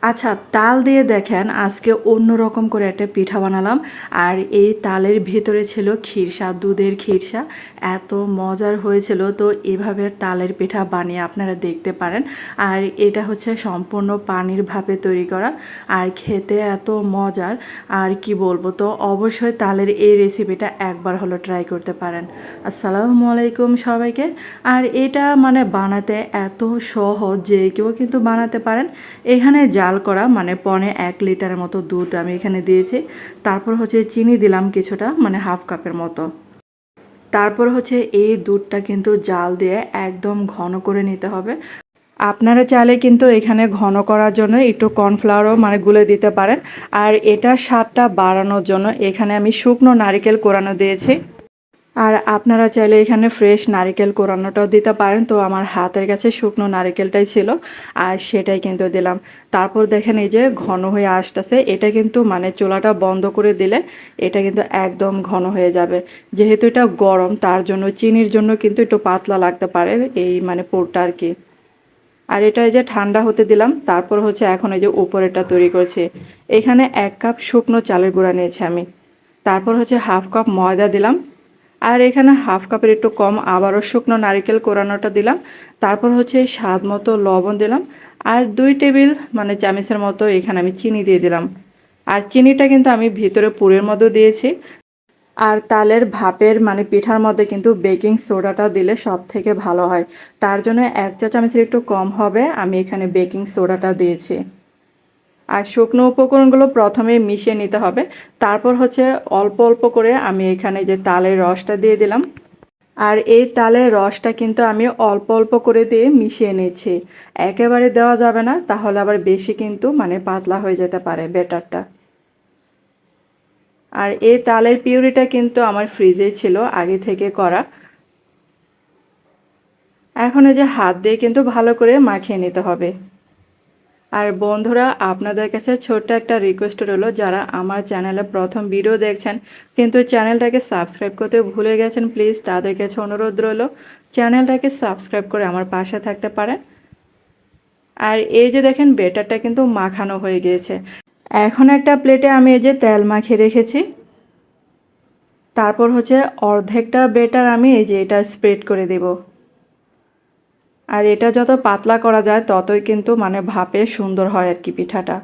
আচ্ছা, তাল দিয়ে দেখেন আজকে অন্যরকম করে একটা পিঠা বানালাম। আর এই তালের ভিতরে ছিল ক্ষীরসা, দুধের ক্ষীরসা। এত মজার হয়েছিল। তো এভাবে তালের পিঠা বানিয়ে আপনারা দেখতে পারেন। আর এটা হচ্ছে সম্পূর্ণ পানির ভাপে তৈরি করা, আর খেতে এত মজার আর কি বলবো। তো অবশ্যই তালের এই রেসিপিটা একবার হলো ট্রাই করতে পারেন। আসসালামু আলাইকুম সবাইকে। আর এটা মানে বানাতে এত সহজ যে কেউ কিন্তু বানাতে পারেন। এখানে জাল করা মানে 1.5 লিটারের মতো দুধ আমি এখানে দিয়েছি। তারপর হচ্ছে চিনি দিলাম কিছুটা, মানে হাফ কাপের মতো। তারপর হচ্ছে এই দুধটা কিন্তু জাল দিয়ে একদম ঘন করে নিতে হবে। আপনারা চাইলে কিন্তু এখানে ঘন করার জন্য একটু কর্নফ্লাওয়ারও মানে গুলে দিতে পারেন। আর এটা স্বাদটা বাড়ানোর জন্য এখানে আমি শুকনো নারকেল কোরানো দিয়েছি। আর আপনারা চাইলে এখানে ফ্রেশ নারকেল কোরানোটাও দিতে পারেন। তো আমার হাতের কাছে শুকনো নারকেলটাই ছিল, আর সেটাই কিন্তু দিলাম। তারপর দেখেন এই যে ঘন হয়ে আসতেছে। এটা কিন্তু মানে চুলাটা বন্ধ করে দিলে এটা কিন্তু একদম ঘন হয়ে যাবে। যেহেতু এটা গরম তার জন্য চিনির জন্য কিন্তু একটু পাতলা লাগতে পারে এই মানে পুরটা আর কি। আর এটা এই যে ঠান্ডা হতে দিলাম। তারপর হচ্ছে এখন এই যে উপরেটা তৈরি করছি। এখানে 1 কাপ শুকনো চালের গুঁড়া নিয়েছি আমি। তারপর হচ্ছে হাফ কাপ ময়দা দিলাম। আর এখানে হাফ কাপের একটু কম আবারও শুকনো নারকেল কোরানোটা দিলাম। তারপর হচ্ছে স্বাদ মতো লবণ দিলাম। আর 2 টেবিল মানে চামচের মতো এখানে আমি চিনি দিয়ে দিলাম। আর চিনিটা কিন্তু আমি ভিতরে পুরের মধ্যে দিয়েছি। আর তালের ভাপের মানে পিঠার মধ্যে কিন্তু বেকিং সোডাটা দিলে সব থেকে ভালো হয়। তার জন্য 1 চা চামচের একটু কম হবে আমি এখানে বেকিং সোডাটা দিয়েছি। আর শুকনো উপকরণগুলো প্রথমে মিশিয়ে নিতে হবে। তারপর হচ্ছে অল্প অল্প করে আমি এখানে যে তালের রসটা দিয়ে দিলাম। আর এই তালের রসটা কিন্তু আমি অল্প অল্প করে দিয়ে মিশিয়ে নিচ্ছি। একেবারে দেওয়া যাবে না, তাহলে আবার বেশি কিন্তু মানে পাতলা হয়ে যেতে পারে ব্যাটারটা। আর এই তালের পিউরিটা কিন্তু আমার ফ্রিজেই ছিল আগে থেকে করা। এখন এই যে হাত দিয়ে কিন্তু ভালো করে মাখিয়ে নিতে হবে। আর বন্ধুরা, আপনাদের কাছে ছোট্ট একটা রিকোয়েস্ট রইলো, যারা আমার চ্যানেলে প্রথম ভিডিও দেখছেন কিন্তু চ্যানেলটাকে সাবস্ক্রাইব করতে ভুলে গেছেন, প্লিজ তাদের কাছে অনুরোধ রইলো চ্যানেলটাকে সাবস্ক্রাইব করে আমার পাশে থাকতে পারেন। আর এই যে দেখেন বেটারটা কিন্তু মাখানো হয়ে গিয়েছে। এখন একটা প্লেটে আমি এই যে তেল মাখিয়ে রেখেছি। তারপর হচ্ছে অর্ধেকটা বেটার আমি এই যে এটা স্প্রেড করে দেব। আর এটা যত পাতলা করা যায় ততই কিন্তু মানে ভাপে সুন্দর হয় আর কি পিঠাটা।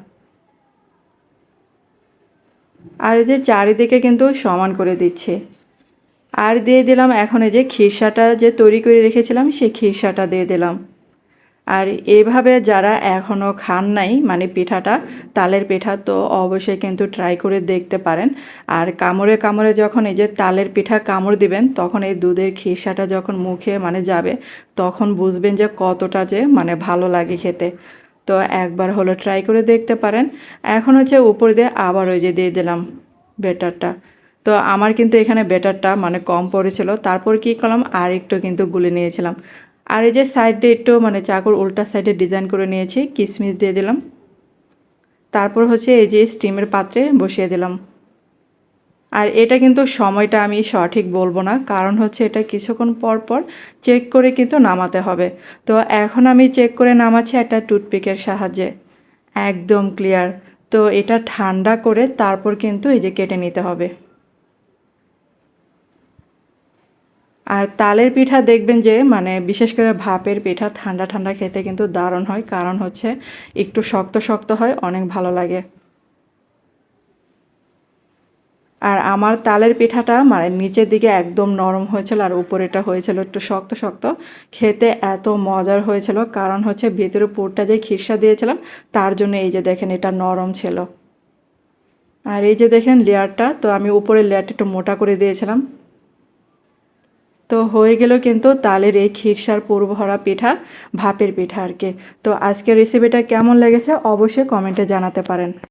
আর এই যে চারিদিকে কিন্তু সমান করে দিচ্ছি। আর দিয়ে দিলাম এখন এই যে খিরসাটা যে তৈরি করে রেখেছিলাম সেই খিরসাটা দিয়ে দিলাম। আর এইভাবে যারা এখনও খান নাই মানে পিঠাটা, তালের পিঠা, তো অবশ্যই কিন্তু ট্রাই করে দেখতে পারেন। আর কামড়ে কামড়ে যখন এই যে তালের পিঠা কামড় দিবেন তখন এই দুধের খিরসাটা যখন মুখে মানে যাবে তখন বুঝবেন যে কতটা যে মানে ভালো লাগে খেতে। তো একবার হলো ট্রাই করে দেখতে পারেন। এখন হচ্ছে উপর দিয়ে আবার ওই যে দিয়ে দিলাম বেটারটা। তো আমার কিন্তু এখানে বেটারটা মানে কম পড়েছিল, তারপর কি করলাম আর একটু কিন্তু গুলে নিয়েছিলাম। আর এই যে সাইডে একটু মানে চাকুর উল্টা সাইডে ডিজাইন করে নিয়েছি, কিশমিশ দিয়ে দিলাম। তারপর হচ্ছে এই যে স্টিমের পাত্রে বসিয়ে দিলাম। আর এটা কিন্তু সময়টা আমি সঠিক বলবো না, কারণ হচ্ছে এটা কিছুক্ষণ পর পর চেক করে কিন্তু নামাতে হবে। তো এখন আমি চেক করে নামাচ্ছি একটা টুথপিকের সাহায্যে। একদম ক্লিয়ার। তো এটা ঠান্ডা করে তারপর কিন্তু এই যে কেটে নিতে হবে। আর তালের পিঠা দেখবেন যে মানে বিশেষ করে ভাপের পিঠা ঠান্ডা ঠান্ডা খেতে কিন্তু দারুণ হয়, কারণ হচ্ছে একটু শক্ত শক্ত হয়, অনেক ভালো লাগে। আর আমার তালের পিঠাটা মানে নিচের দিকে একদম নরম হয়েছিল আর উপরেটা হয়েছিল একটু শক্ত শক্ত। খেতে এত মজার হয়েছিল, কারণ হচ্ছে ভেতরে পুরটা যে খিরসা দিয়েছিলাম তার জন্য এই যে দেখেন এটা নরম ছিল। আর এই যে দেখেন লেয়ারটা, তো আমি উপরের লেয়ারটা একটু মোটা করে দিয়েছিলাম। তো হয়ে গেল কিন্তু তালের এই খিরসার পুর ভরা পিঠা, ভাপের পিঠা আর কি। তো আজকের রেসিপিটা কেমন লেগেছে অবশ্যই কমেন্টে জানাতে পারেন।